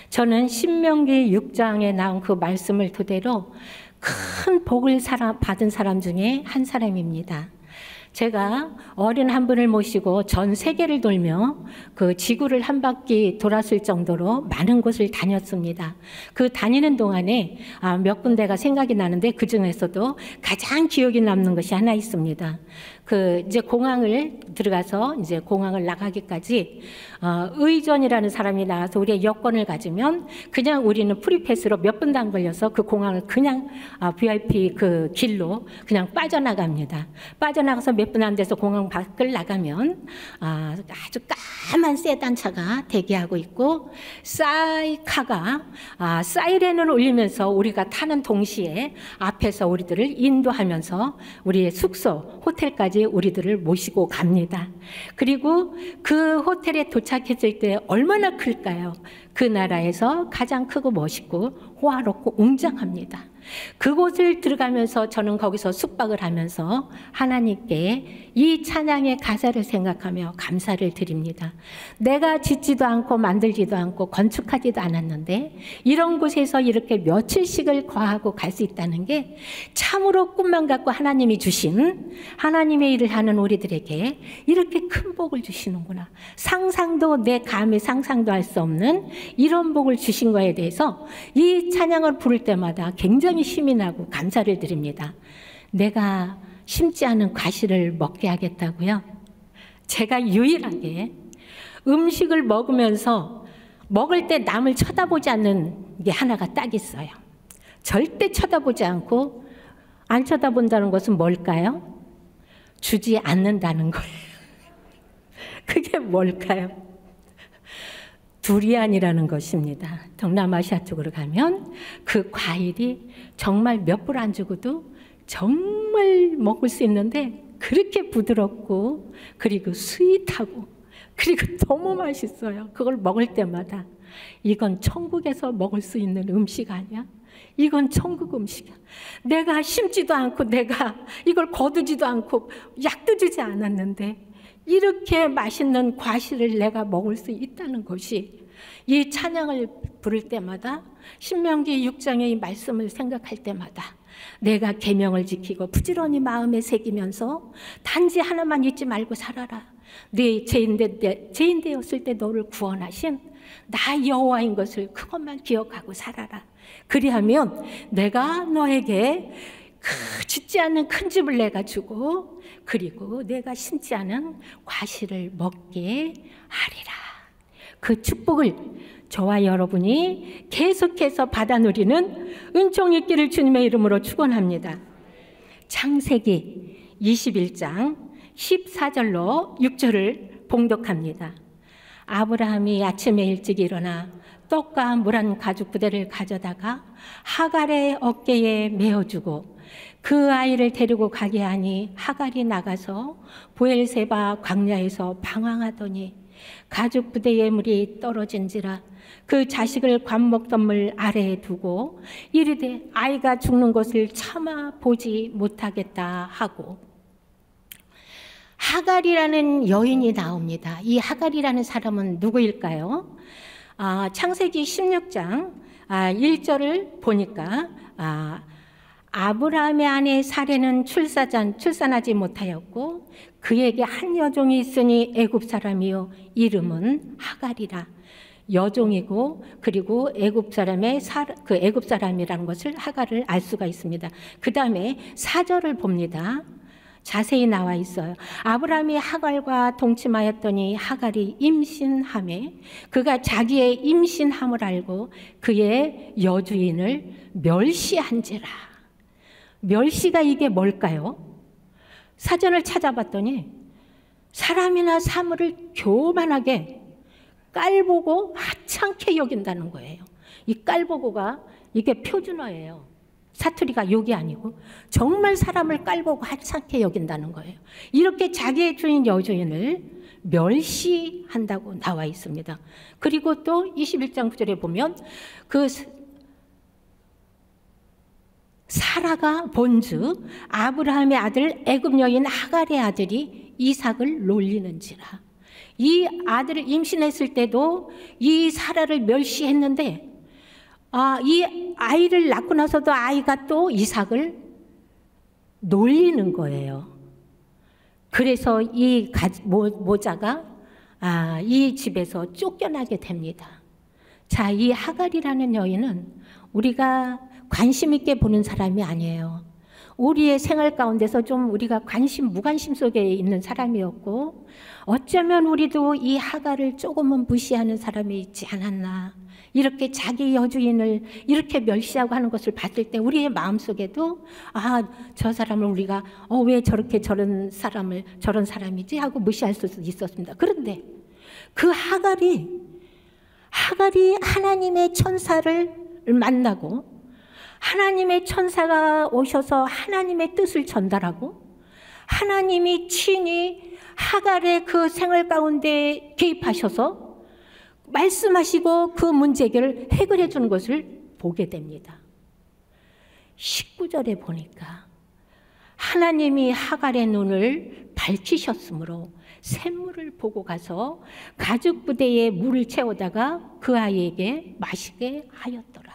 저는 신명기 6장에 나온 그 말씀을 토대로 큰 복을 받은 사람 중에 한 사람입니다. 제가 어린 한 분을 모시고 전 세계를 돌며 그 지구를 한 바퀴 돌았을 정도로 많은 곳을 다녔습니다. 그 다니는 동안에 몇 군데가 생각이 나는데 그 중에서도 가장 기억이 남는 것이 하나 있습니다. 이제 공항을 들어가서 이제 공항을 나가기까지 의전이라는 사람이 나와서 우리의 여권을 가지면 그냥 우리는 프리패스로 몇 분도 안 걸려서 그 공항을 그냥 VIP 그 길로 그냥 빠져나갑니다. 빠져나가서 몇 분 안 돼서 공항 밖을 나가면 아주 까만 세단차가 대기하고 있고 사이카가 사이렌을 울리면서 우리가 타는 동시에 앞에서 우리들을 인도하면서 우리의 숙소 호텔까지 우리들을 모시고 갑니다. 그리고 그 호텔에 도착했을 때 얼마나 클까요? 그 나라에서 가장 크고 멋있고 호화롭고 웅장합니다. 그곳을 들어가면서 저는 거기서 숙박을 하면서 하나님께 이 찬양의 가사를 생각하며 감사를 드립니다. 내가 짓지도 않고 만들지도 않고 건축하지도 않았는데 이런 곳에서 이렇게 며칠씩을 거하고 갈 수 있다는 게 참으로 꿈만 갖고 하나님이 주신 하나님의 일을 하는 우리들에게 이렇게 큰 복을 주시는구나. 상상도 내 감히 상상도 할 수 없는 이런 복을 주신 거에 대해서 이 찬양을 부를 때마다 굉장히 힘이 나고 감사를 드립니다. 내가 심지 않은 과실을 먹게 하겠다고요? 제가 유일하게 음식을 먹으면서 먹을 때 남을 쳐다보지 않는 게 하나가 딱 있어요. 절대 쳐다보지 않고 안 쳐다본다는 것은 뭘까요? 주지 않는다는 거예요. 그게 뭘까요? 두리안이라는 것입니다. 동남아시아 쪽으로 가면 그 과일이 정말 몇 불 안 주고도 정말 먹을 수 있는데 그렇게 부드럽고 그리고 스윗하고 그리고 너무 맛있어요. 그걸 먹을 때마다 이건 천국에서 먹을 수 있는 음식 아니야? 이건 천국 음식이야. 내가 심지도 않고 내가 이걸 거두지도 않고 약도 주지 않았는데 이렇게 맛있는 과실을 내가 먹을 수 있다는 것이 이 찬양을 부를 때마다 신명기 6장의 이 말씀을 생각할 때마다 내가 계명을 지키고 부지런히 마음에 새기면서 단지 하나만 잊지 말고 살아라. 네 죄인 되었을 때 너를 구원하신 나 여호와인 것을 그것만 기억하고 살아라. 그리하면 내가 너에게 짓지 않는 큰 집을 내가 주고 그리고 내가 심지 않은 과실을 먹게 하리라. 그 축복을 저와 여러분이 계속해서 받아 누리는 은총 있기를 주님의 이름으로 축원합니다. 창세기 21장 14절로 6절을 봉독합니다. 아브라함이 아침에 일찍 일어나 떡과 물 한 가죽 부대를 가져다가 하갈의 어깨에 메어주고 그 아이를 데리고 가게 하니 하갈이 나가서 브엘세바 광야에서 방황하더니 가죽 부대의 물이 떨어진지라 그 자식을 관목덤물 아래에 두고 이르되 아이가 죽는 것을 차마 보지 못하겠다 하고 하갈이라는 여인이 나옵니다. 이 하갈이라는 사람은 누구일까요? 창세기 16장 1절을 보니까 아브라함의 아내 사레는 출산하지 못하였고 그에게 한 여종이 있으니 애굽 사람이요 이름은 하갈이라. 여종이고 그리고 애굽 사람이라는 것을 하갈을 알 수가 있습니다. 그 다음에 4절을 봅니다. 자세히 나와 있어요. 아브라함이 하갈과 동침하였더니 하갈이 임신하매 그가 자기의 임신함을 알고 그의 여주인을 멸시한지라. 멸시가 이게 뭘까요? 사전을 찾아봤더니 사람이나 사물을 교만하게 깔보고 하찮게 여긴다는 거예요. 이 깔보고가 이게 표준어예요. 사투리가 욕이 아니고 정말 사람을 깔보고 하찮게 여긴다는 거예요. 이렇게 자기의 주인 여주인을 멸시한다고 나와 있습니다. 그리고 또 21장 9절에 보면 그 사라가 본즉 아브라함의 아들 애굽 여인 하갈의 아들이 이삭을 놀리는지라. 이 아들을 임신했을 때도 이 사라를 멸시했는데 이 아이를 낳고 나서도 아이가 또 이삭을 놀리는 거예요. 그래서 이 모자가 이 집에서 쫓겨나게 됩니다. 자, 이 하갈이라는 여인은 우리가 관심 있게 보는 사람이 아니에요. 우리의 생활 가운데서 좀 우리가 무관심 속에 있는 사람이었고, 어쩌면 우리도 이 하갈을 조금은 무시하는 사람이 있지 않았나. 이렇게 자기 여주인을 이렇게 멸시하고 하는 것을 봤을 때 우리의 마음속에도 저 사람을 우리가 왜 저렇게 저런 사람이지 하고 무시할 수 있었습니다. 그런데 그 하갈이 하나님의 천사를 만나고, 하나님의 천사가 오셔서 하나님의 뜻을 전달하고, 하나님이 친히 하갈의 그 생활 가운데 개입하셔서 말씀하시고 그 문제 해결을 해결해 주는 것을 보게 됩니다. 19절에 보니까 하나님이 하갈의 눈을 밝히셨으므로 샘물을 보고 가서 가죽 부대에 물을 채우다가 그 아이에게 마시게 하였더라.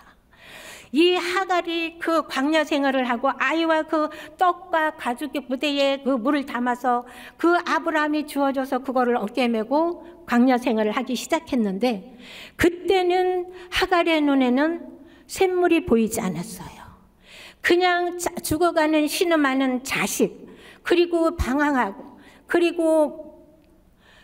이 하갈이 그 광야 생활을 하고 아이와 그 떡과 가죽의 부대에 그 물을 담아서 그 아브라함이 주어져서 그거를 어깨에 메고 광야 생활을 하기 시작했는데, 그때는 하갈의 눈에는 샘물이 보이지 않았어요. 그냥 죽어가는 신음하는 자식, 그리고 방황하고, 그리고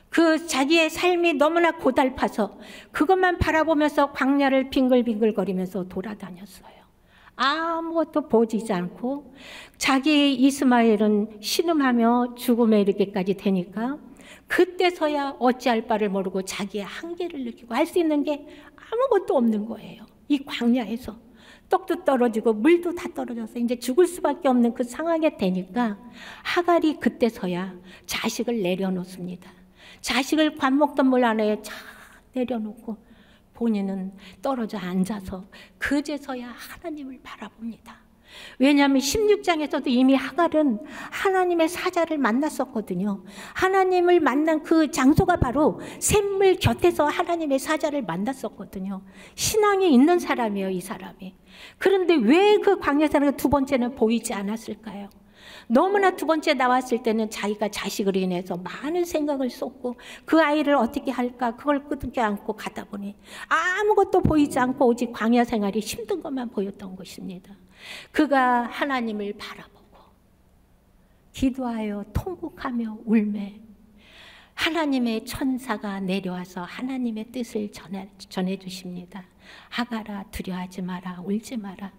그 자기의 삶이 너무나 고달파서 그것만 바라보면서 광야를 빙글빙글거리면서 돌아다녔어요. 아무것도 보이지 않고 자기 이스마엘은 신음하며 죽음에 이르기까지 되니까 그때서야 어찌할 바를 모르고 자기의 한계를 느끼고 할 수 있는 게 아무것도 없는 거예요. 이 광야에서 떡도 떨어지고 물도 다 떨어져서 이제 죽을 수밖에 없는 그 상황이 되니까 하갈이 그때서야 자식을 내려놓습니다. 자식을 관목동물 안에 쫙 내려놓고 본인은 떨어져 앉아서 그제서야 하나님을 바라봅니다. 왜냐하면 16장에서도 이미 하갈은 하나님의 사자를 만났었거든요. 하나님을 만난 그 장소가 바로 샘물 곁에서 하나님의 사자를 만났었거든요. 신앙이 있는 사람이에요, 이 사람이. 그런데 왜 그 광야 생활 두 번째는 보이지 않았을까요? 너무나 두 번째 나왔을 때는 자기가 자식으로 인해서 많은 생각을 쏟고 그 아이를 어떻게 할까 그걸 끄덕여 안고 가다 보니 아무것도 보이지 않고 오직 광야 생활이 힘든 것만 보였던 것입니다. 그가 하나님을 바라보고 기도하여 통곡하며 울매 하나님의 천사가 내려와서 하나님의 뜻을 전해 주십니다. 하갈아, 두려워하지 마라, 울지 마라.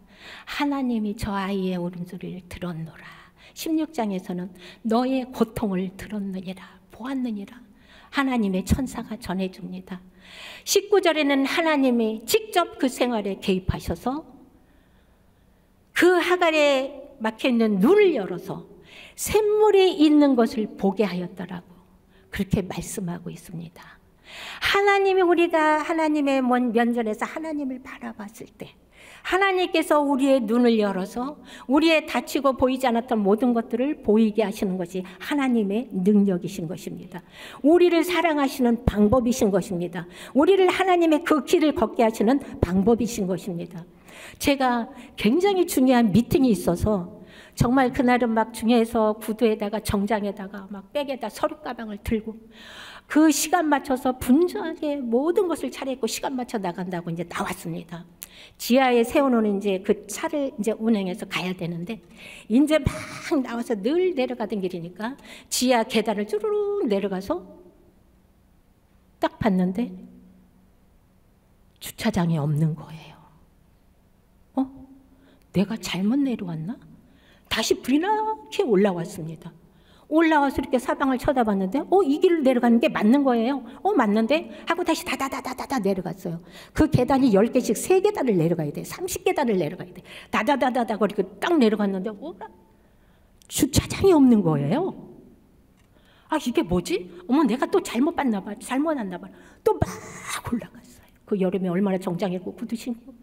하나님이 저 아이의 울음소리를 들었노라. 16장에서는 너의 고통을 들었느니라, 보았느니라. 하나님의 천사가 전해줍니다. 19절에는 하나님이 직접 그 생활에 개입하셔서 그 하갈에 막혀있는 눈을 열어서 샘물이 있는 것을 보게 하였더라고. 그렇게 말씀하고 있습니다. 하나님이 우리가 하나님의 면전에서 하나님을 바라봤을 때 하나님께서 우리의 눈을 열어서 우리의 다치고 보이지 않았던 모든 것들을 보이게 하시는 것이 하나님의 능력이신 것입니다. 우리를 사랑하시는 방법이신 것입니다. 우리를 하나님의 그 길을 걷게 하시는 방법이신 것입니다. 제가 굉장히 중요한 미팅이 있어서 정말 그날은 막 중에서 구두에다가 정장에다가 막 백에다 서류 가방을 들고 그 시간 맞춰서 분주하게 모든 것을 차려입고 시간 맞춰 나간다고 이제 나왔습니다. 지하에 세워놓은 이제 그 차를 이제 운행해서 가야 되는데 이제 막 나와서 늘 내려가던 길이니까 지하 계단을 쭈루룩 내려가서 딱 봤는데 주차장이 없는 거예요. 내가 잘못 내려왔나? 다시 불이 나게 올라왔습니다. 올라와서 이렇게 사방을 쳐다봤는데 이 길을 내려가는 게 맞는 거예요. 맞는데 하고 다시 다다다다다다 내려갔어요. 그 계단이 10개씩 3계단을 내려가야 돼. 30계단을 내려가야 돼. 다다다다다 그리고 딱 내려갔는데 주차장이 없는 거예요. 이게 뭐지? 내가 또 잘못 봤나 봐. 잘못 왔나 봐. 또 막 올라갔어요. 그 여름에 얼마나 정장 입고 구두 신고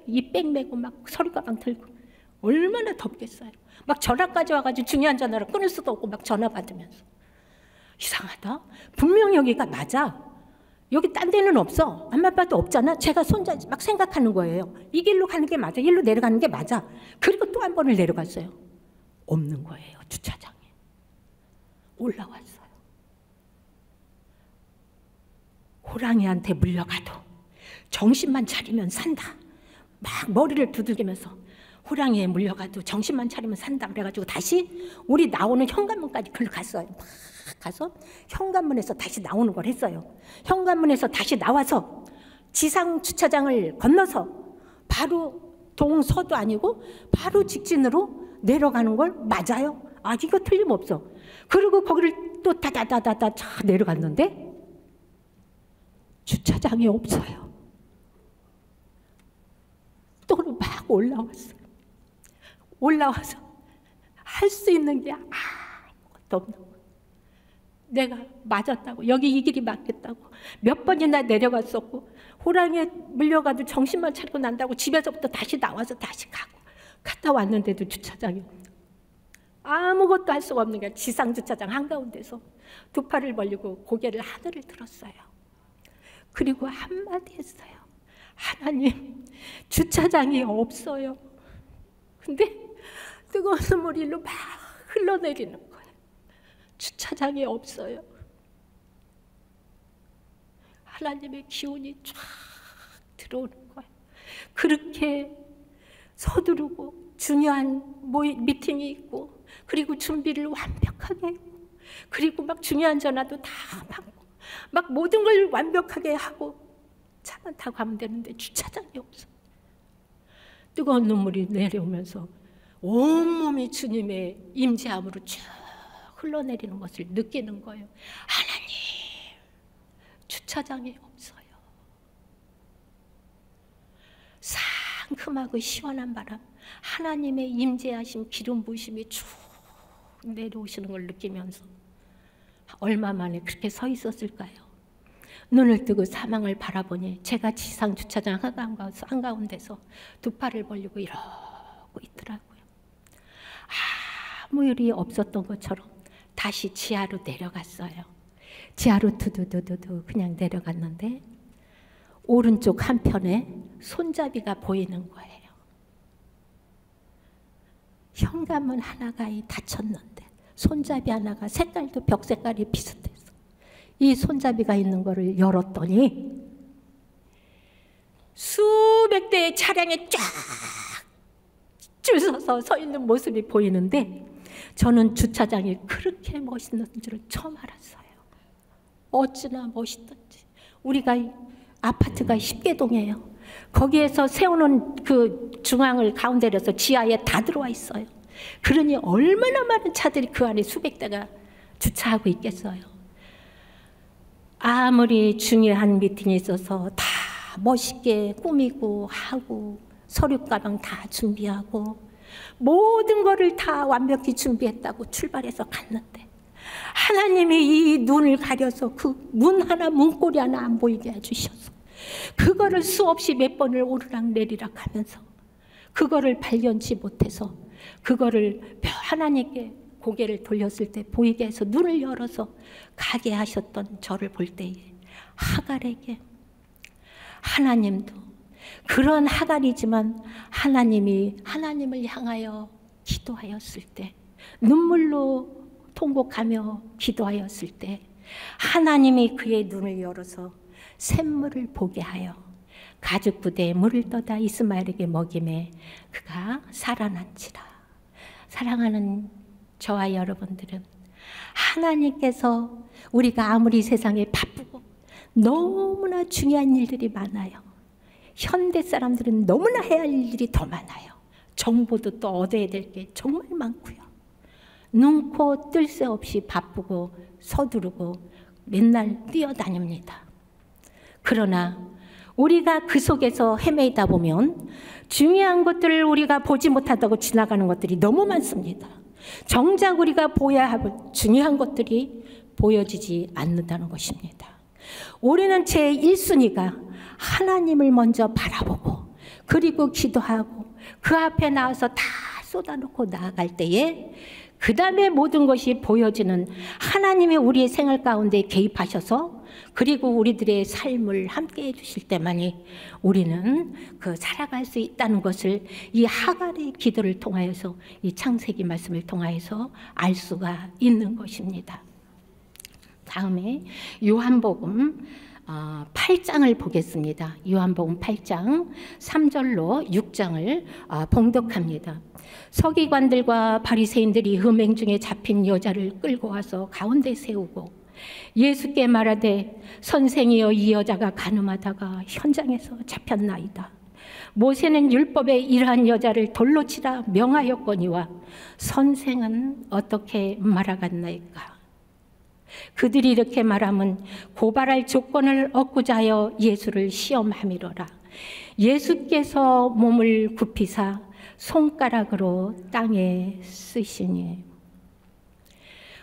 이 백 메고 막 서류 가방 들고 얼마나 덥겠어요. 막 전화까지 와가지고 중요한 전화를 끊을 수도 없고 막 전화 받으면서 이상하다. 분명 여기가 맞아. 여기 딴 데는 없어. 안마 봐도 없잖아. 제가 손자 막 생각하는 거예요. 이 길로 가는 게 맞아. 일로 내려가는 게 맞아. 그리고 또 한 번을 내려갔어요. 없는 거예요. 주차장에. 올라왔어요. 호랑이한테 물려가도 정신만 차리면 산다. 막 머리를 두들기면서 호랑이에 물려가도 정신만 차리면 산다. 그래가지고 다시 우리 나오는 현관문까지 글로 갔어요. 막 가서 현관문에서 다시 나오는 걸 했어요. 현관문에서 다시 나와서 지상 주차장을 건너서 바로 동서도 아니고 바로 직진으로 내려가는 걸 맞아요. 아, 이거 틀림없어. 그리고 거기를 또 다다다다다 차 내려갔는데 주차장이 없어요. 또 막 올라왔어요. 올라와서 할 수 있는 게 아무것도 없는 거예요. 내가 맞았다고, 여기 이 길이 맞겠다고 몇 번이나 내려갔었고 호랑이에 물려가도 정신만 차리고 난다고 집에서부터 다시 나와서 다시 가고 갔다 왔는데도 주차장이 없는 거예요. 아무것도 할 수가 없는 게 지상 주차장 한가운데서 두 팔을 벌리고 고개를 하늘을 들었어요. 그리고 한마디 했어요. 하나님, 주차장이 없어요. 근데 뜨거운 눈물이 일로 막 흘러내리는 거예요. 주차장이 없어요. 하나님의 기운이 쫙 들어오는 거예요. 그렇게 서두르고 중요한 미팅이 있고 그리고 준비를 완벽하게 했고 그리고 막 중요한 전화도 다 받고 막 모든 걸 완벽하게 하고 차만 타고 가면 되는데 주차장이 없어. 뜨거운 눈물이 내려오면서 온몸이 주님의 임재함으로 쭉 흘러내리는 것을 느끼는 거예요. 하나님, 주차장이 없어요. 상큼하고 시원한 바람, 하나님의 임재하심, 기름 부으심이 쭉 내려오시는 걸 느끼면서 얼마 만에 그렇게 서 있었을까요? 눈을 뜨고 사망을 바라보니 제가 지상 주차장 한가운데서 두 팔을 벌리고 이러고 있더라고요. 아무 일이 없었던 것처럼 다시 지하로 내려갔어요. 지하로 두두두두두 그냥 내려갔는데 오른쪽 한편에 손잡이가 보이는 거예요. 현관문 하나가 닫혔는데 손잡이 하나가 색깔도 벽 색깔이 비슷해서 이 손잡이가 있는 거를 열었더니 수백 대의 차량이 쫙 줄 서서 서 있는 모습이 보이는데 저는 주차장이 그렇게 멋있는 줄을 처음 알았어요. 어찌나 멋있던지. 우리가 아파트가 10개동이에요. 거기에서 세우는 그 중앙을 가운데로 해서 지하에 다 들어와 있어요. 그러니 얼마나 많은 차들이 그 안에 수백 대가 주차하고 있겠어요. 아무리 중요한 미팅이 있어서 다 멋있게 꾸미고 하고 서류 가방 다 준비하고 모든 거를 다 완벽히 준비했다고 출발해서 갔는데 하나님이 이 눈을 가려서 그 문 하나 문고리 하나 안 보이게 해주셔서 그거를 수없이 몇 번을 오르락 내리락 하면서 그거를 발견치 못해서 그거를 하나님께 고개를 돌렸을 때 보이게 해서 눈을 열어서 가게 하셨던 저를 볼 때에 하갈에게 하나님도 그런 하갈이지만 하나님을 향하여 기도하였을 때 눈물로 통곡하며 기도하였을 때 하나님이 그의 눈을 열어서 샘물을 보게 하여 가죽 부대에 물을 떠다 이스마엘에게 먹임에 그가 살아난지라. 사랑하는 저와 여러분들은 하나님께서 우리가 아무리 세상에 바쁘고 너무나 중요한 일들이 많아요. 현대 사람들은 너무나 해야 할 일이 더 많아요. 정보도 또 얻어야 될 게 정말 많고요. 눈코 뜰 새 없이 바쁘고 서두르고 맨날 뛰어다닙니다. 그러나 우리가 그 속에서 헤매다 보면 중요한 것들을 우리가 보지 못하다고 지나가는 것들이 너무 많습니다. 정작 우리가 보아야 할 중요한 것들이 보여지지 않는다는 것입니다. 우리는 제1순위가 하나님을 먼저 바라보고 그리고 기도하고 그 앞에 나와서 다 쏟아놓고 나아갈 때에 그 다음에 모든 것이 보여지는 하나님이 우리의 생활 가운데 개입하셔서 그리고 우리들의 삶을 함께 해주실 때만이 우리는 그 살아갈 수 있다는 것을 이 하갈의 기도를 통하여서 이 창세기 말씀을 통하여서 알 수가 있는 것입니다. 다음에 요한복음 8장을 보겠습니다. 요한복음 8장 3절로 6장을 봉독합니다. 서기관들과 바리새인들이 흠행 중에 잡힌 여자를 끌고 와서 가운데 세우고 예수께 말하되 선생이여 이 여자가 간음하다가 현장에서 잡혔나이다. 모세는 율법에 이러한 여자를 돌로 치라 명하였거니와 선생은 어떻게 말하겠나이까. 그들이 이렇게 말하면 고발할 조건을 얻고자 하여 예수를 시험함이로라. 예수께서 몸을 굽히사 손가락으로 땅에 쓰시니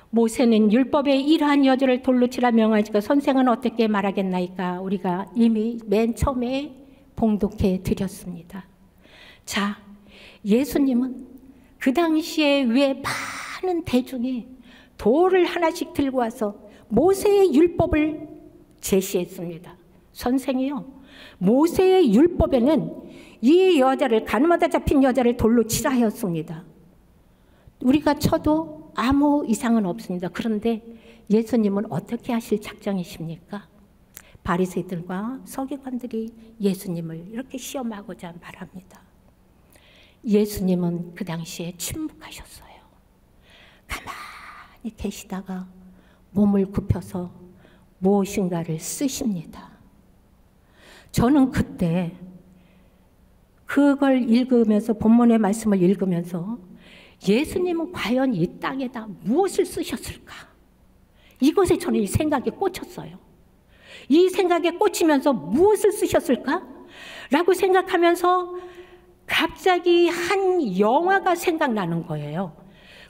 모세는 율법에 이러한 여자를 돌로 치라 명하지가 선생은 어떻게 말하겠나이까. 우리가 이미 맨 처음에 봉독해 드렸습니다. 자, 예수님은 그 당시에 왜 많은 대중이 돌을 하나씩 들고 와서 모세의 율법을 제시했습니다. 선생이요, 모세의 율법에는 이 여자를 간음하다 잡힌 여자를 돌로 치라 하였습니다. 우리가 쳐도 아무 이상은 없습니다. 그런데 예수님은 어떻게 하실 작정이십니까? 바리새인들과 서기관들이 예수님을 이렇게 시험하고자 말합니다. 예수님은 그 당시에 침묵하셨어요. 가만히 계시다가 몸을 굽혀서 무엇인가를 쓰십니다. 저는 그때 그걸 읽으면서 본문의 말씀을 읽으면서 예수님은 과연 이 땅에다 무엇을 쓰셨을까? 이것에 저는 이 생각에 꽂혔어요. 이 생각에 꽂히면서 무엇을 쓰셨을까? 라고 생각하면서 갑자기 한 영화가 생각나는 거예요.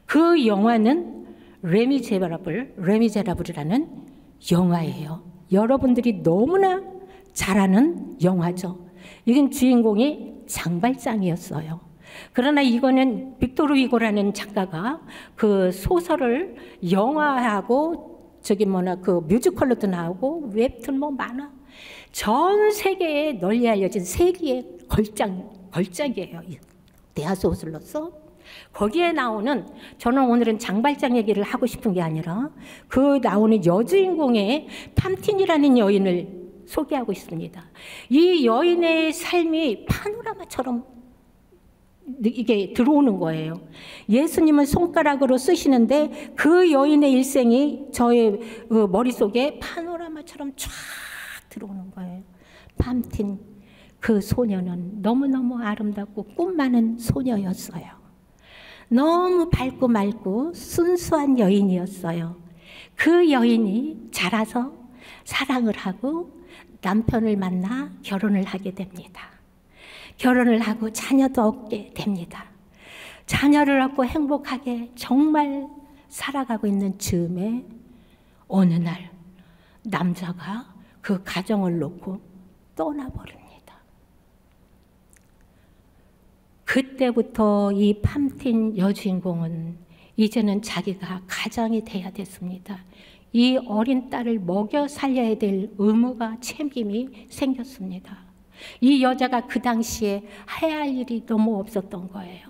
그 영화는 레미제라블이라는 영화예요. 여러분들이 너무나 잘 아는 영화죠. 이건 주인공이 장발장이었어요. 그러나 이거는 빅토르 위고라는 작가가 그 소설을 영화하고 그 뮤지컬로도 나오고 웹툰 만화 전 세계에 널리 알려진 세계의 걸작이에요. 대하소설로서 거기에 나오는, 저는 오늘은 장발장 얘기를 하고 싶은 게 아니라 그 나오는 여주인공의 팜틴이라는 여인을 소개하고 있습니다. 이 여인의 삶이 파노라마처럼 이게 들어오는 거예요. 예수님은 손가락으로 쓰시는데 그 여인의 일생이 저의 머릿속에 파노라마처럼 쫙 들어오는 거예요. 팜틴, 그 소녀는 너무너무 아름답고 꿈 많은 소녀였어요. 너무 밝고 맑고 순수한 여인이었어요. 그 여인이 자라서 사랑을 하고 남편을 만나 결혼을 하게 됩니다. 결혼을 하고 자녀도 얻게 됩니다. 자녀를 얻고 행복하게 정말 살아가고 있는 즈음에 어느 날 남자가 그 가정을 놓고 떠나버립니다. 그때부터 이 팜틴 여주인공은 이제는 자기가 가장이 돼야 됐습니다. 이 어린 딸을 먹여 살려야 될 의무가 책임이 생겼습니다. 이 여자가 그 당시에 해야 할 일이 너무 없었던 거예요.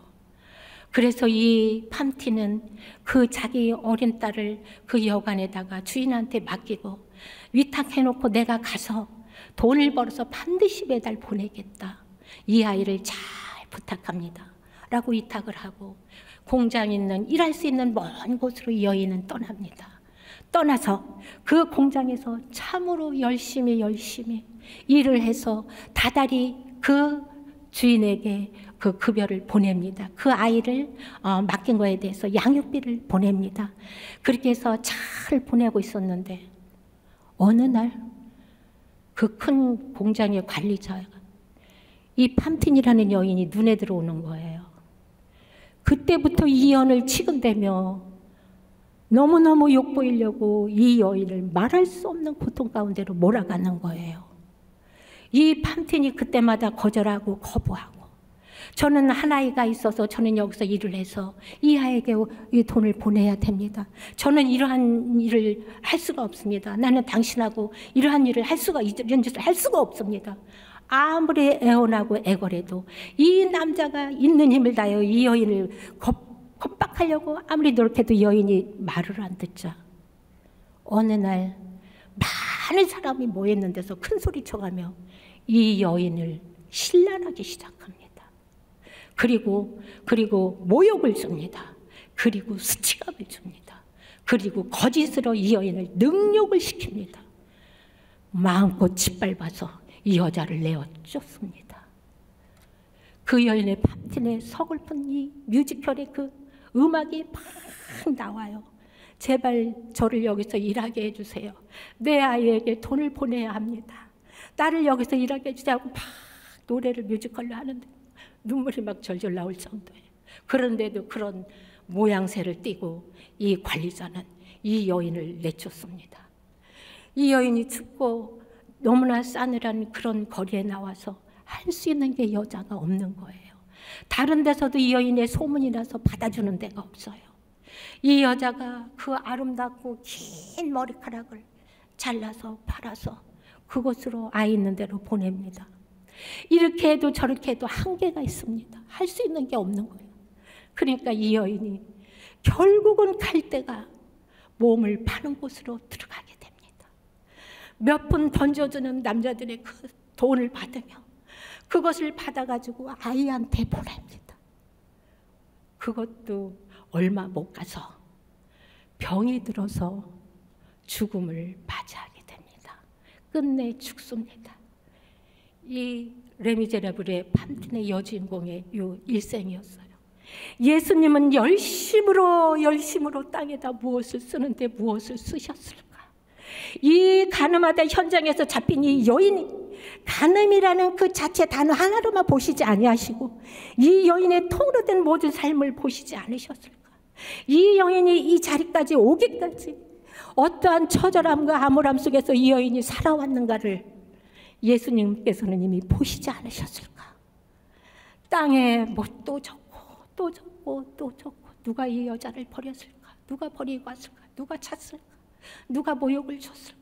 그래서 이 팜틴은 그 자기 어린 딸을 그 여관에다가 주인한테 맡기고 위탁해놓고 내가 가서 돈을 벌어서 반드시 매달 보내겠다. 이 아이를 잘 부탁합니다. 라고 위탁을 하고 공장 있는, 일할 수 있는 먼 곳으로 이 여인은 떠납니다. 떠나서 그 공장에서 참으로 열심히 일을 해서 다달이 그 주인에게 그 급여를 보냅니다. 그 아이를 맡긴 거에 대해서 양육비를 보냅니다. 그렇게 해서 잘 보내고 있었는데 어느 날 그 큰 공장의 관리자가 이 팜틴이라는 여인이 눈에 들어오는 거예요. 그때부터 이 연을 치근대며 너무너무 욕보이려고 이 여인을 말할 수 없는 고통 가운데로 몰아가는 거예요. 이 팜틴이 그때마다 거절하고 거부하고 저는 한 아이가 있어서 저는 여기서 일을 해서 이 아이에게 이 돈을 보내야 됩니다. 저는 이러한 일을 할 수가 없습니다. 나는 당신하고 이러한 일을 할 수가, 이런 짓을 할 수가 없습니다. 아무리 애원하고 애걸해도 이 남자가 있는 힘을 다하여 이 여인을 겁박하려고 아무리 노력해도 여인이 말을 안 듣자 어느 날 많은 사람이 모였는 데서 큰 소리 쳐가며 이 여인을 신란하기 시작합니다. 그리고 모욕을 줍니다. 그리고 수치감을 줍니다. 그리고 거짓으로 이 여인을 능욕을 시킵니다. 마음껏 짓밟아서 이 여자를 내어 쫓습니다. 그 여인의 팜틴에 서글픈 이 뮤지컬의 그 음악이 막 나와요. 제발 저를 여기서 일하게 해주세요. 내 아이에게 돈을 보내야 합니다. 나를 여기서 일하게 해주세요 하고 막 노래를 뮤지컬로 하는데 눈물이 막 절절 나올 정도예요. 그런데도 그런 모양새를 띠고 이 관리자는 이 여인을 내쫓습니다. 이 여인이 춥고 너무나 싸늘한 그런 거리에 나와서 할 수 있는 게 여자가 없는 거예요. 다른 데서도 이 여인의 소문이 나서 받아주는 데가 없어요. 이 여자가 그 아름답고 긴 머리카락을 잘라서 팔아서 그곳으로 아이 있는 데로 보냅니다. 이렇게 해도 저렇게 해도 한계가 있습니다. 할 수 있는 게 없는 거예요. 그러니까 이 여인이 결국은 갈 데가 몸을 파는 곳으로 들어가게 됩니다. 몇 푼 던져주는 남자들의 그 돈을 받으며 그것을 받아가지고 아이한테 보냅니다. 그것도 얼마 못 가서 병이 들어서 죽음을 맞이하게 됩니다. 끝내 죽습니다. 이 레미제라블의 팜틴의 여주인공의 이 일생이었어요. 예수님은 열심으로 땅에다 무엇을 쓰는데 무엇을 쓰셨을까? 이 가늠하다 현장에서 잡힌 이 여인이 가늠이라는 그 자체 단어 하나로만 보시지 아니하시고 이 여인의 통으로 된 모든 삶을 보시지 않으셨을까? 이 여인이 이 자리까지 오기까지 어떠한 처절함과 암울함 속에서 이 여인이 살아왔는가를 예수님께서는 이미 보시지 않으셨을까? 땅에 뭐 또 적고 누가 이 여자를 버렸을까? 누가 버리고 왔을까? 누가 찾을까? 누가 모욕을 줬을까?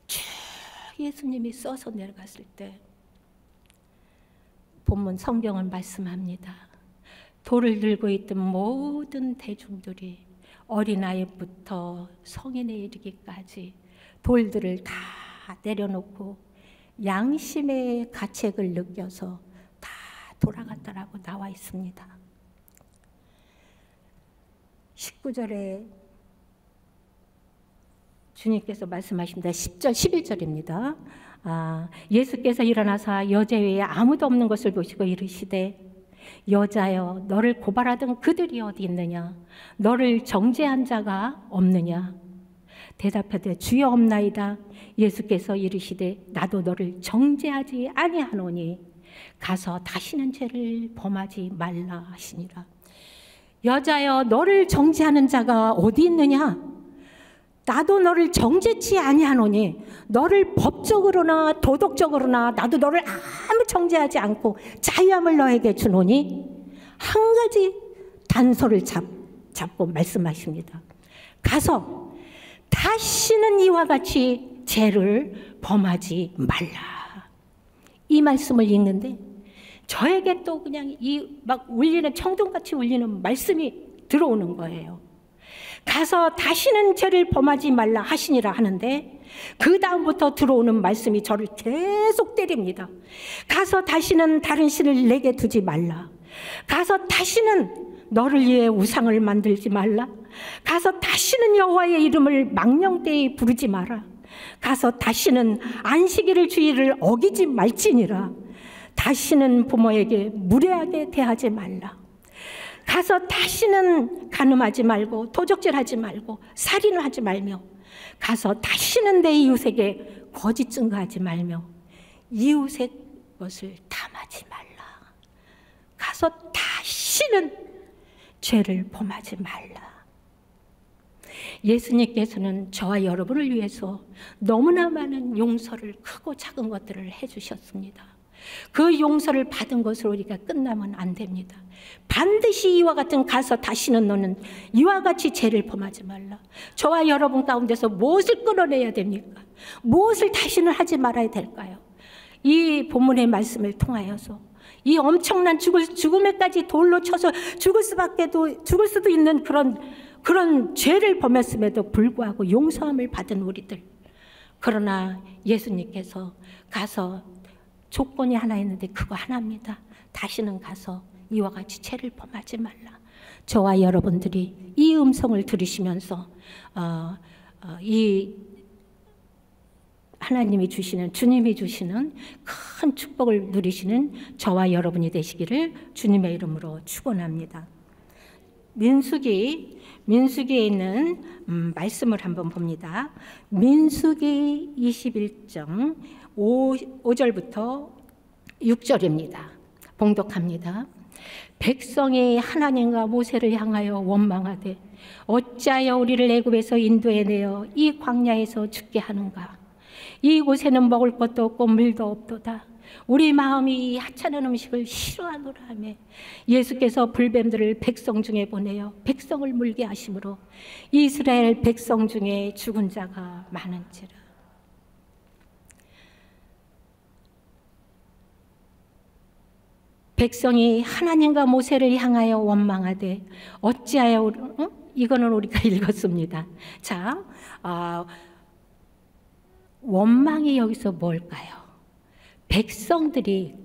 쭉 예수님이 써서 내려갔을 때 본문 성경은 말씀합니다. 돌을 들고 있던 모든 대중들이 어린아이부터 성인에 이르기까지 돌들을 다 내려놓고 양심의 가책을 느껴서 다 돌아갔다라고 나와 있습니다. 19절에 주님께서 말씀하십니다. 10절, 11절입니다. 예수께서 일어나사 여자 외에 아무도 없는 것을 보시고 이르시되 여자여 너를 고발하던 그들이 어디 있느냐? 너를 정죄한 자가 없느냐? 대답하되 주여 없나이다. 예수께서 이르시되 나도 너를 정죄하지 아니하노니 가서 다시는 죄를 범하지 말라 하시니라. 여자여 너를 정죄하는 자가 어디 있느냐? 나도 너를 정죄치 아니하노니 너를 법적으로나 도덕적으로나 나도 너를 아무 정죄하지 않고 자유함을 너에게 주노니 한 가지 단서를 잡고 말씀하십니다. 가서 다시는 이와 같이 죄를 범하지 말라. 이 말씀을 읽는데 저에게 또 그냥 이 막 울리는 청동같이 울리는 말씀이 들어오는 거예요. 가서 다시는 죄를 범하지 말라 하시니라 하는데 그 다음부터 들어오는 말씀이 저를 계속 때립니다. 가서 다시는 다른 신을 내게 두지 말라. 가서 다시는 너를 위해 우상을 만들지 말라. 가서 다시는 여호와의 이름을 망령되이 부르지 마라. 가서 다시는 안식일을 주일을 어기지 말지니라. 다시는 부모에게 무례하게 대하지 말라. 가서 다시는 간음하지 말고 도적질하지 말고 살인을 하지 말며 가서 다시는 내 이웃에게 거짓 증거하지 말며 이웃의 것을 탐하지 말라. 가서 다시는 죄를 범하지 말라. 예수님께서는 저와 여러분을 위해서 너무나 많은 용서를 크고 작은 것들을 해주셨습니다. 그 용서를 받은 것으로 우리가 끝나면 안 됩니다. 반드시 이와 같은 가서 다시는 너는 이와 같이 죄를 범하지 말라. 저와 여러분 가운데서 무엇을 끌어내야 됩니까? 무엇을 다시는 하지 말아야 될까요? 이 본문의 말씀을 통하여서 이 엄청난 죽음에까지 돌로 쳐서 죽을 수도 있는 그런 죄를 범했음에도 불구하고 용서함을 받은 우리들. 그러나 예수님께서 가서 조건이 하나 있는데 그거 하나입니다. 다시는 가서 이와 같이 죄를 범하지 말라. 저와 여러분들이 이 음성을 들으시면서 이 하나님이 주시는, 주님이 주시는 큰 축복을 누리시는 저와 여러분이 되시기를 주님의 이름으로 축원합니다. 민수기에 있는 말씀을 한번 봅니다. 민수기 21장 5절부터 6절입니다. 봉독합니다. 백성이 하나님과 모세를 향하여 원망하되 어찌하여 우리를 애굽에서 인도해내어 이 광야에서 죽게 하는가? 이곳에는 먹을 것도 없고 물도 없도다. 우리 마음이 이 하찮은 음식을 싫어하노라 하며 예수께서 불뱀들을 백성 중에 보내어 백성을 물게 하심으로 이스라엘 백성 중에 죽은 자가 많은지라. 백성이 하나님과 모세를 향하여 원망하되 어찌하여 이거는 우리가 읽었습니다. 자, 원망이 여기서 뭘까요? 백성들이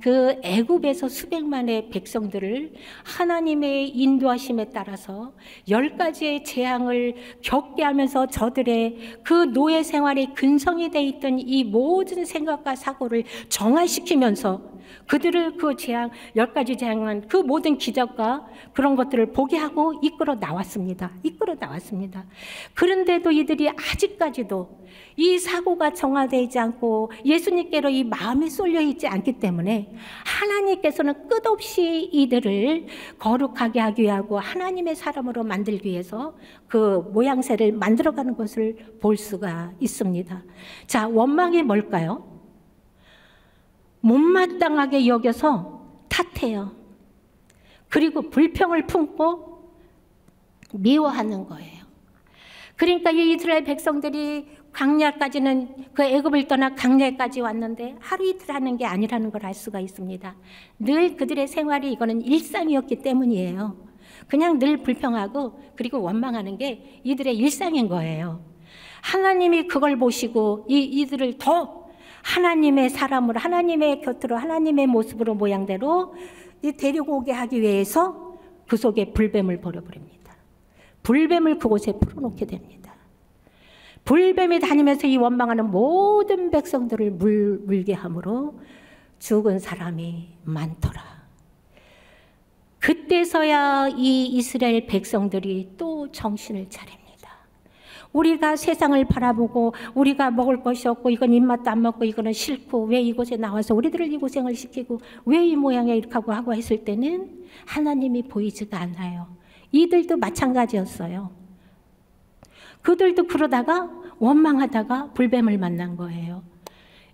그 애굽에서 수백만의 백성들을 하나님의 인도하심에 따라서 10가지의 재앙을 겪게 하면서 저들의 그 노예 생활에 근성이 돼 있던 이 모든 생각과 사고를 정화시키면서 그들을 그 재앙, 10가지 재앙은 그 모든 기적과 그런 것들을 보게 하고 이끌어 나왔습니다. 그런데도 이들이 아직까지도 이 사고가 정화되지 않고 예수님께로 이 마음이 쏠려 있지 않기 때문에 하나님께서는 끝없이 이들을 거룩하게 하기 위하고 하나님의 사람으로 만들기 위해서 그 모양새를 만들어가는 것을 볼 수가 있습니다. 자, 원망이 뭘까요? 못마땅하게 여겨서 탓해요. 그리고 불평을 품고 미워하는 거예요. 그러니까 이 이스라엘 백성들이 광야까지는 그 애굽을 떠나 광야까지 왔는데 하루 이틀 하는 게 아니라는 걸 알 수가 있습니다. 늘 그들의 생활이 이거는 일상이었기 때문이에요. 그냥 늘 불평하고 그리고 원망하는 게 이들의 일상인 거예요. 하나님이 그걸 보시고 이들을 더 하나님의 사람으로, 하나님의 곁으로, 하나님의 모습으로, 모양대로 데리고 오게 하기 위해서 그 속에 불뱀을 버려버립니다. 불뱀을 그곳에 풀어놓게 됩니다. 불뱀이 다니면서 이 원망하는 모든 백성들을 물게 함으로 죽은 사람이 많더라. 그때서야 이 이스라엘 백성들이 또 정신을 차립니다. 우리가 세상을 바라보고 우리가 먹을 것이 없고 이건 입맛도 안 먹고 이거는 싫고 왜 이곳에 나와서 우리들을 이 고생을 시키고 왜 이 모양이야 이렇게 하고 했을 때는 하나님이 보이지가 않아요. 이들도 마찬가지였어요. 그들도 그러다가 원망하다가 불뱀을 만난 거예요.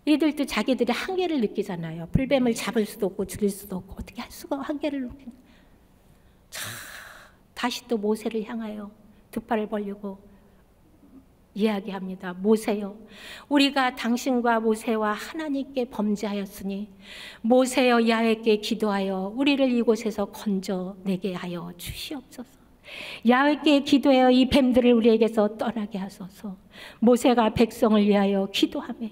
이들도 자기들의 한계를 느끼잖아요. 불뱀을 잡을 수도 없고 죽일 수도 없고 어떻게 할 수가 한계를 느끼는. 다시 또 모세를 향하여 두 팔을 벌리고 이야기합니다. 모세여, 우리가 당신과 모세와 하나님께 범죄하였으니 모세여 야훼께 기도하여 우리를 이곳에서 건져내게 하여 주시옵소서. 야훼께 기도하여 이 뱀들을 우리에게서 떠나게 하소서. 모세가 백성을 위하여 기도하며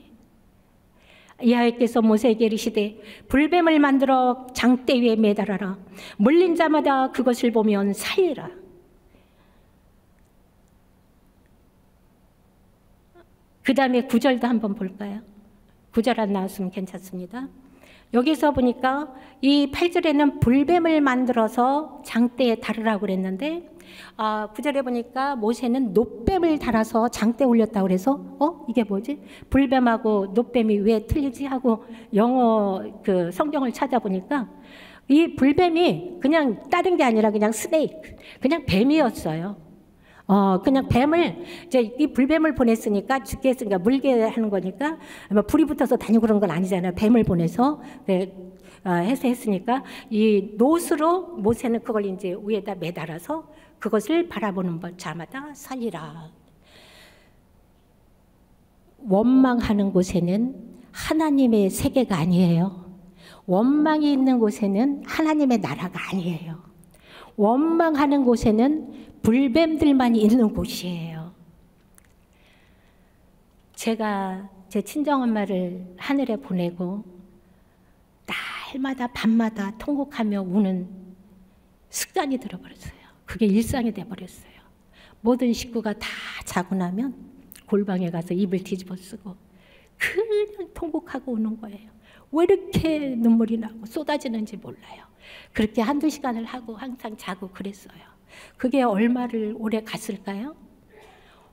야훼께서 모세에게 이르시되 불뱀을 만들어 장대 위에 매달아라. 물린 자마다 그것을 보면 살리라. 그 다음에 9절도 한번 볼까요? 9절 안 나왔으면 괜찮습니다. 여기서 보니까 이 8절에는 불뱀을 만들어서 장대에 달으라고 그랬는데 9절에 보니까 모세는 놋뱀을 달아서 장대에 올렸다고 그래서 이게 뭐지? 불뱀하고 놋뱀이 왜 틀리지? 하고 영어 그 성경을 찾아보니까 이 불뱀이 그냥 다른 게 아니라 그냥 스네이크, 그냥 뱀이었어요. 그냥 뱀을, 이제 이 불뱀을 보냈으니까 죽게 했으니까 물게 하는 거니까 불이 붙어서 다니고 그런 건 아니잖아요. 뱀을 보내서 해서 했으니까 이 노스로 모세는 그걸 이제 위에다 매달아서 그것을 바라보는 자마다 살리라. 원망하는 곳에는 하나님의 세계가 아니에요. 원망이 있는 곳에는 하나님의 나라가 아니에요. 원망하는 곳에는 불뱀들만 있는 곳이에요. 제가 제 친정엄마를 하늘에 보내고 날마다 밤마다 통곡하며 우는 습관이 들어버렸어요. 그게 일상이 돼버렸어요. 모든 식구가 다 자고 나면 골방에 가서 이불 뒤집어 쓰고 그냥 통곡하고 우는 거예요. 왜 이렇게 눈물이 나고 쏟아지는지 몰라요. 그렇게 한두 시간을 하고 항상 자고 그랬어요. 그게 얼마를 오래 갔을까요?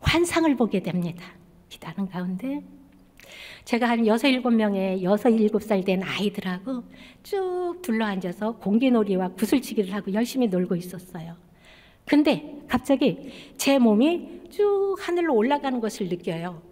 환상을 보게 됩니다. 기다는 가운데 제가 한 6, 7명의 6, 7살 된 아이들하고 쭉 둘러앉아서 공기놀이와 구슬치기를 하고 열심히 놀고 있었어요. 근데 갑자기 제 몸이 쭉 하늘로 올라가는 것을 느껴요.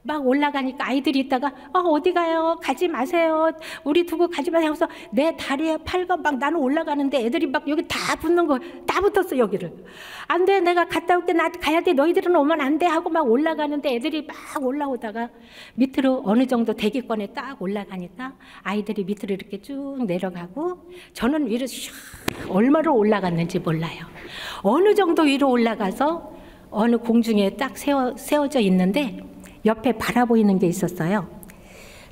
막 올라가니까 아이들이 있다가 어디 가요? 가지 마세요. 우리 두고 가지 마세요. 하면서 내 다리에 팔과 막 나는 올라가는데 애들이 막 여기 다 붙는 거, 다 붙었어 여기를. 안 돼, 내가 갔다 올게, 나 가야 돼, 너희들은 오면 안 돼 하고 막 올라가는데 애들이 막 올라오다가 밑으로 어느 정도 대기권에 딱 올라가니까 아이들이 밑으로 이렇게 쭉 내려가고 저는 위로 슉 얼마로 올라갔는지 몰라요. 어느 정도 위로 올라가서 어느 공중에 딱 세워져 있는데 옆에 바라보이는 게 있었어요.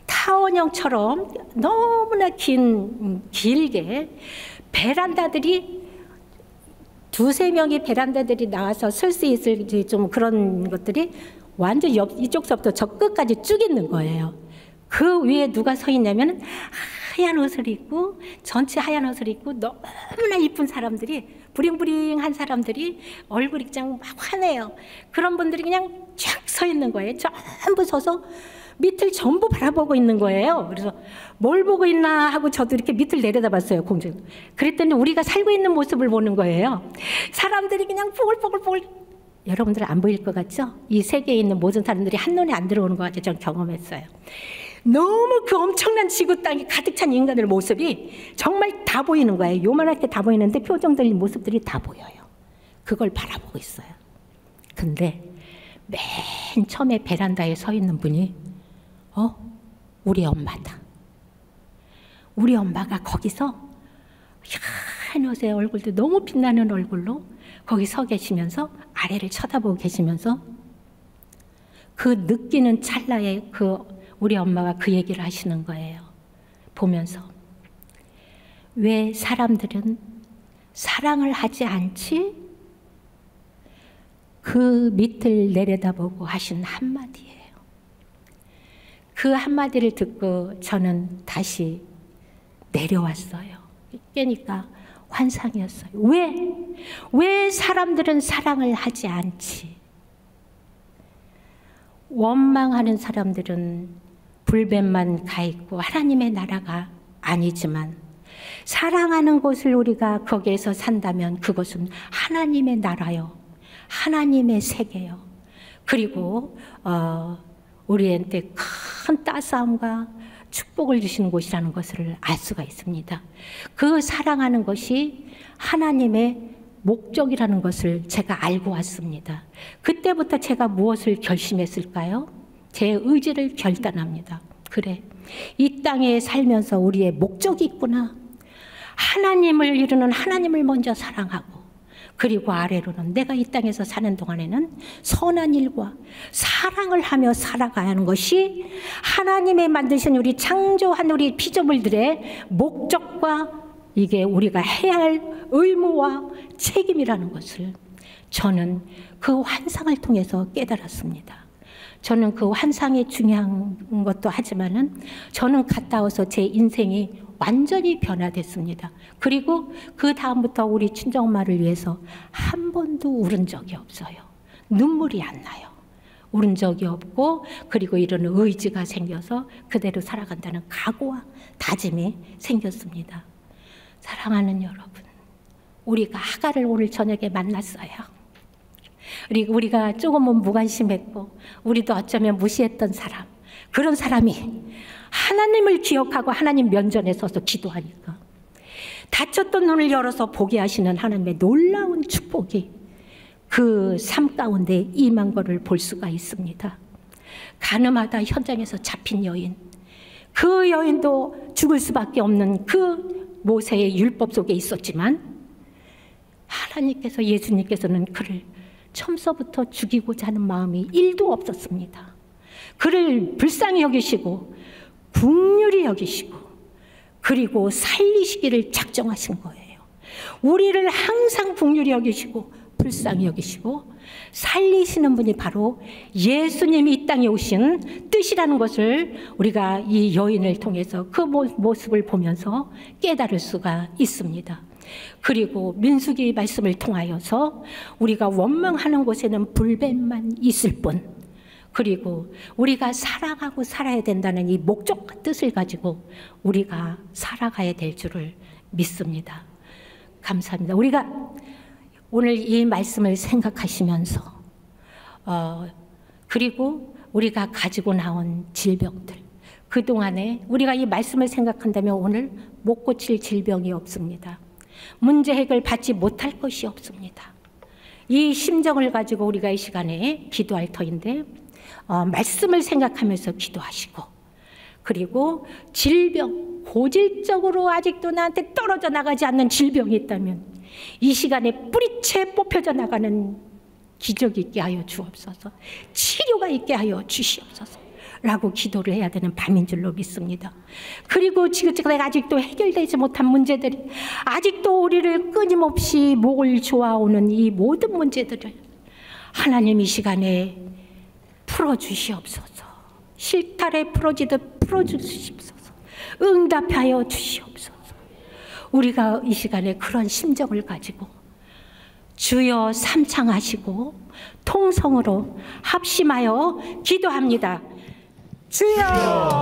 타원형처럼 너무나 길게 베란다들이 2, 3명의 베란다들이 나와서 쓸 수 있을 좀 그런 것들이 완전 이쪽서부터 저 끝까지 쭉 있는 거예요. 그 위에 누가 서 있냐면 하얀 옷을 입고 전체 하얀 옷을 입고 너무나 이쁜 사람들이 부링부링한 사람들이 얼굴이 그냥 막 환해요. 그런 분들이 그냥 쫙 서 있는 거예요. 전부 서서 밑을 전부 바라보고 있는 거예요. 그래서 뭘 보고 있나 하고 저도 이렇게 밑을 내려다봤어요. 공중. 그랬더니 우리가 살고 있는 모습을 보는 거예요. 사람들이 그냥 뽀글뽀글뽀글. 여러분들 안 보일 것 같죠? 이 세계에 있는 모든 사람들이 한눈에 안 들어오는 것 같아요. 저는 경험했어요. 너무 그 엄청난 지구 땅이 가득 찬 인간들 모습이 정말 다 보이는 거예요. 요만하게 다 보이는데 표정들 모습들이 다 보여요. 그걸 바라보고 있어요. 근데 맨 처음에 베란다에 서 있는 분이 우리 엄마다. 우리 엄마가 거기서 하얀 옷에 얼굴도 너무 빛나는 얼굴로 거기 서 계시면서 아래를 쳐다보고 계시면서 그 느끼는 찰나에 우리 엄마가 그 얘기를 하시는 거예요. 보면서 왜 사람들은 사랑을 하지 않지? 그 밑을 내려다보고 하신 한마디예요. 그 한마디를 듣고 저는 다시 내려왔어요. 깨니까 환상이었어요. 왜 사람들은 사랑을 하지 않지? 원망하는 사람들은 불뱀만 가 있고 하나님의 나라가 아니지만 사랑하는 곳을 우리가 거기에서 산다면 그것은 하나님의 나라요. 하나님의 세계요. 그리고 우리한테 큰 따스함과 축복을 주시는 곳이라는 것을 알 수가 있습니다. 그 사랑하는 것이 하나님의 목적이라는 것을 제가 알고 왔습니다. 그때부터 제가 무엇을 결심했을까요? 제 의지를 결단합니다. 그래, 이 땅에 살면서 우리의 목적이 있구나. 하나님을 이루는 하나님을 먼저 사랑하고 그리고 아래로는 내가 이 땅에서 사는 동안에는 선한 일과 사랑을 하며 살아가야 하는 것이 하나님의 만드신 우리 창조한 우리 피조물들의 목적과 이게 우리가 해야 할 의무와 책임이라는 것을 저는 그 환상을 통해서 깨달았습니다. 저는 그 환상이 중요한 것도 하지만은 저는 갔다 와서 제 인생이 완전히 변화됐습니다. 그리고 그 다음부터 우리 친정엄마를 위해서 한 번도 울은 적이 없어요. 눈물이 안 나요. 울은 적이 없고 그리고 이런 의지가 생겨서 그대로 살아간다는 각오와 다짐이 생겼습니다. 사랑하는 여러분, 우리가 하갈을 오늘 저녁에 만났어요. 그리고 우리가 조금은 무관심했고 우리도 어쩌면 무시했던 사람, 그런 사람이 하나님을 기억하고 하나님 면전에 서서 기도하니까 닫혔던 눈을 열어서 보게 하시는 하나님의 놀라운 축복이 그 삶 가운데 임한 것을 볼 수가 있습니다. 가늠하다 현장에서 잡힌 여인, 그 여인도 죽을 수밖에 없는 그 모세의 율법 속에 있었지만 하나님께서, 예수님께서는 그를 처음서부터 죽이고자 하는 마음이 1도 없었습니다. 그를 불쌍히 여기시고 긍휼히 여기시고 그리고 살리시기를 작정하신 거예요. 우리를 항상 긍휼히 여기시고 불쌍히 여기시고 살리시는 분이 바로 예수님이 이 땅에 오신 뜻이라는 것을 우리가 이 여인을 통해서 그 모습을 보면서 깨달을 수가 있습니다. 그리고 민수기 말씀을 통하여서 우리가 원망하는 곳에는 불뱀만 있을 뿐, 그리고 우리가 사랑하고 살아야 된다는 이 목적과 뜻을 가지고 우리가 살아가야 될 줄을 믿습니다. 감사합니다. 우리가 오늘 이 말씀을 생각하시면서 그리고 우리가 가지고 나온 질병들, 그동안에 우리가 이 말씀을 생각한다면 오늘 못 고칠 질병이 없습니다. 문제 해결 받지 못할 것이 없습니다. 이 심정을 가지고 우리가 이 시간에 기도할 터인데 말씀을 생각하면서 기도하시고, 그리고 질병, 고질적으로 아직도 나한테 떨어져 나가지 않는 질병이 있다면 이 시간에 뿌리채 뽑혀져 나가는 기적이 있게 하여 주옵소서, 치료가 있게 하여 주시옵소서 라고 기도를 해야 되는 밤인 줄로 믿습니다. 그리고 지금까지 아직도 해결되지 못한 문제들이, 아직도 우리를 끊임없이 목을 조아오는 이 모든 문제들을 하나님 이 시간에 풀어주시옵소서. 실타래 풀어지듯 풀어주시옵소서. 응답하여 주시옵소서. 우리가 이 시간에 그런 심정을 가지고 주여 삼창하시고 통성으로 합심하여 기도합니다. 주여!